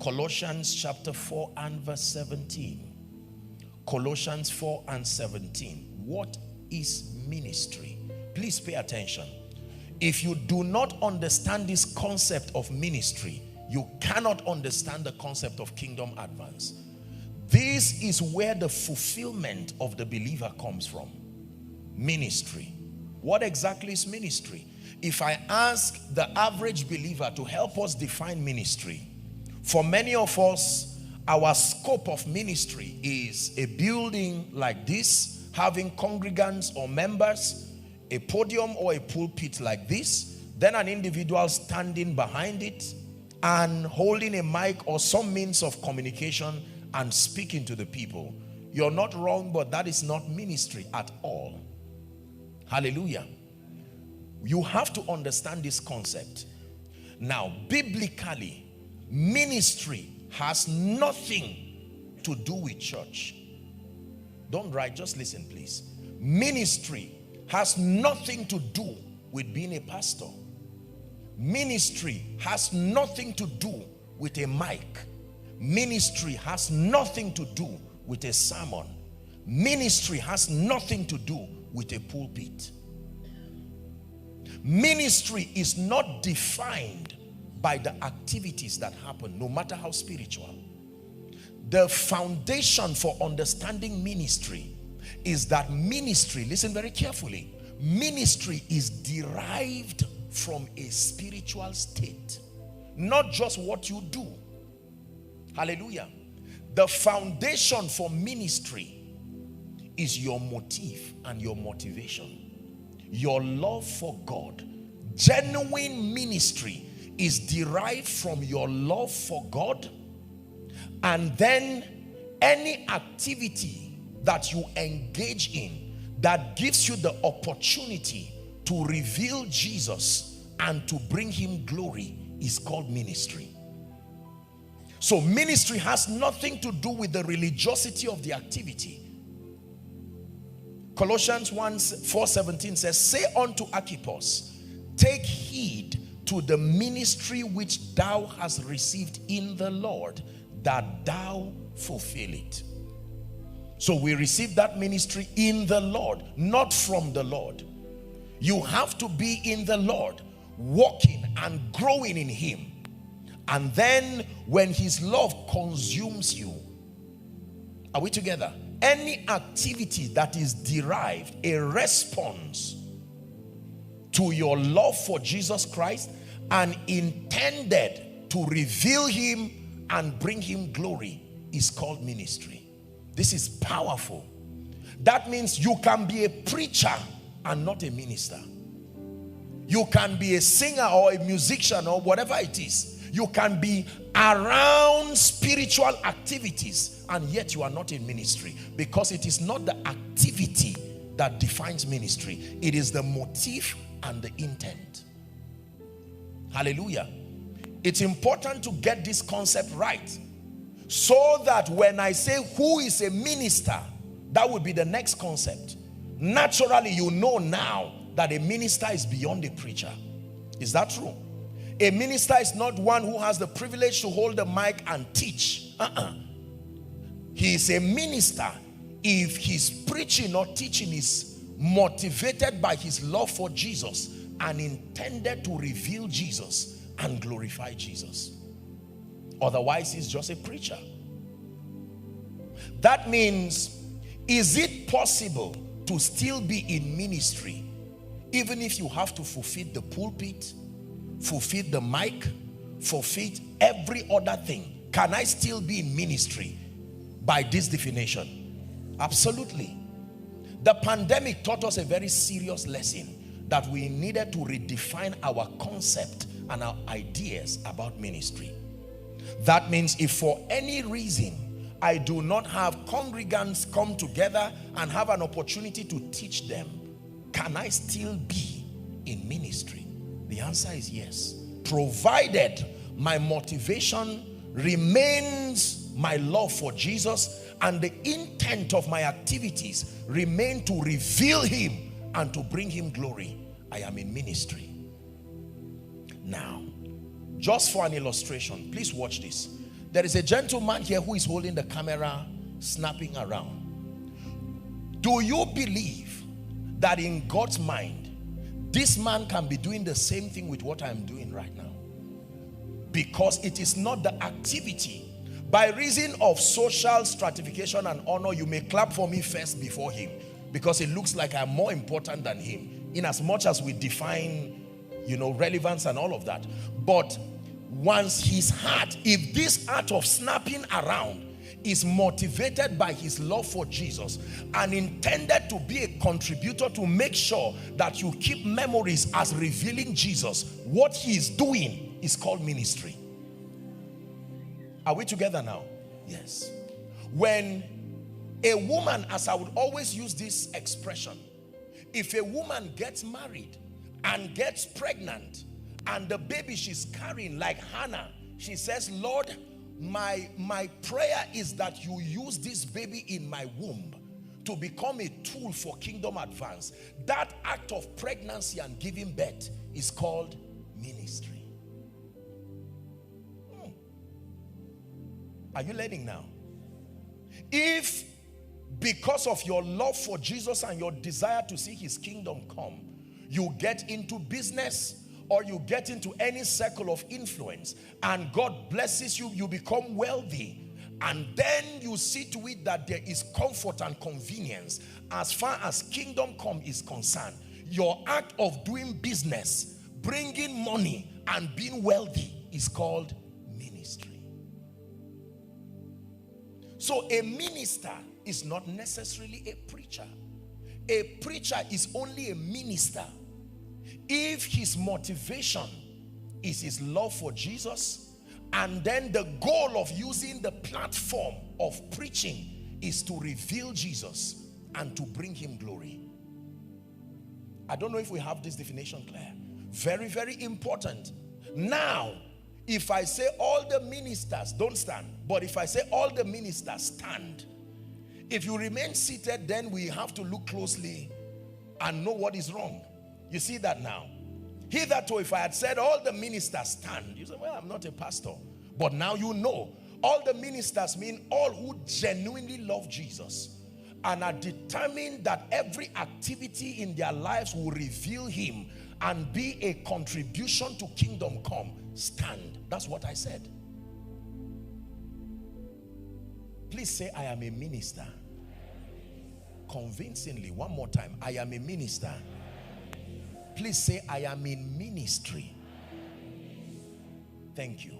Colossians chapter 4 and verse 17. Colossians 4 and 17. What is ministry? Please pay attention. If you do not understand this concept of ministry, you cannot understand the concept of kingdom advance. This is where the fulfillment of the believer comes from. Ministry. What exactly is ministry? If I ask the average believer to help us define ministry, for many of us, our scope of ministry is a building like this, having congregants or members, a podium or a pulpit like this, then an individual standing behind it and holding a mic or some means of communication and speaking to the people. You're not wrong, but that is not ministry at all. Hallelujah. You have to understand this concept. Now, biblically, ministry has nothing to do with church. Don't write, just listen, please. Ministry has nothing to do with being a pastor. Ministry has nothing to do with a mic. Ministry has nothing to do with a sermon. Ministry has nothing to do with a pulpit. Ministry is not defined by the activities that happen, no matter how spiritual. The foundation for understanding ministry is that ministry, listen very carefully, ministry is derived from a spiritual state, not just what you do. Hallelujah. The foundation for ministry is your motive and your motivation. Your love for God. Genuine ministry is derived from your love for God, and then any activity that you engage in that gives you the opportunity to reveal Jesus and to bring him glory is called ministry. So ministry has nothing to do with the religiosity of the activity. Colossians 4:17 says, say unto Archippus, take heed to the ministry which thou hast received in the Lord, that thou fulfill it. So we receive that ministry in the Lord, not from the Lord. You have to be in the Lord, walking and growing in him. And then when his love consumes you, are we together? Any activity that is derived, a response to your love for Jesus Christ and intended to reveal him and bring him glory is called ministry. This is powerful. That means you can be a preacher and not a minister. You can be a singer or a musician or whatever it is. You can be around spiritual activities and yet you are not in ministry, because it is not the activity that defines ministry. It is the motive and the intent. Hallelujah. It's important to get this concept right, so that when I say who is a minister, that would be the next concept. Naturally, you know now that a minister is beyond a preacher. Is that true? A minister is not one who has the privilege to hold the mic and teach. He is a minister if his preaching or teaching is motivated by his love for Jesus and intended to reveal Jesus and glorify Jesus. Otherwise, he's just a preacher. That means, is it possible to still be in ministry even if you have to fulfill the pulpit, fulfill the mic, fulfill every other thing? Can I still be in ministry by this definition? Absolutely. The pandemic taught us a very serious lesson, that we needed to redefine our concept and our ideas about ministry. That means if for any reason I do not have congregants come together and have an opportunity to teach them, can I still be in ministry? The answer is yes, provided my motivation remains my love for Jesus and the intent of my activities remain to reveal him and to bring him glory. I am in ministry. Now, just for an illustration, please watch this. There is a gentleman here who is holding the camera, snapping around. Do you believe that in God's mind, this man can be doing the same thing with what I'm doing right now? Because it is not the activity. By reason of social stratification and honor, you may clap for me first before him, because it looks like I'm more important than him, in as much as we define, you know, relevance and all of that. But once his heart, if this act of snapping around is motivated by his love for Jesus and intended to be a contributor to make sure that you keep memories as revealing Jesus, what he is doing is called ministry. Are we together now? Yes. When a woman, as I would always use this expression, if a woman gets married and gets pregnant and the baby she's carrying, like Hannah, she says, Lord, my prayer is that you use this baby in my womb to become a tool for kingdom advance. That act of pregnancy and giving birth is called ministry. Are you learning now? If because of your love for Jesus and your desire to see his kingdom come, you get into business or you get into any circle of influence and God blesses you, you become wealthy, and then you see to it that there is comfort and convenience as far as kingdom come is concerned, your act of doing business, bringing money and being wealthy is called ministry. So a minister is not necessarily a preacher. A preacher is only a minister if his motivation is his love for Jesus, and then the goal of using the platform of preaching is to reveal Jesus and to bring him glory. I don't know if we have this definition clear. Very, very important. Now, if I say all the ministers don't stand, but if I say all the ministers stand, if you remain seated, then we have to look closely and know what is wrong. You see that now? Hitherto, if I had said all the ministers stand, you say, well, I'm not a pastor. But now you know, all the ministers mean all who genuinely love Jesus and are determined that every activity in their lives will reveal him and be a contribution to kingdom come. Stand. That's what I said. Please say, I am a minister. Convincingly, one more time. I am a minister. Please say, I am in ministry. Thank you.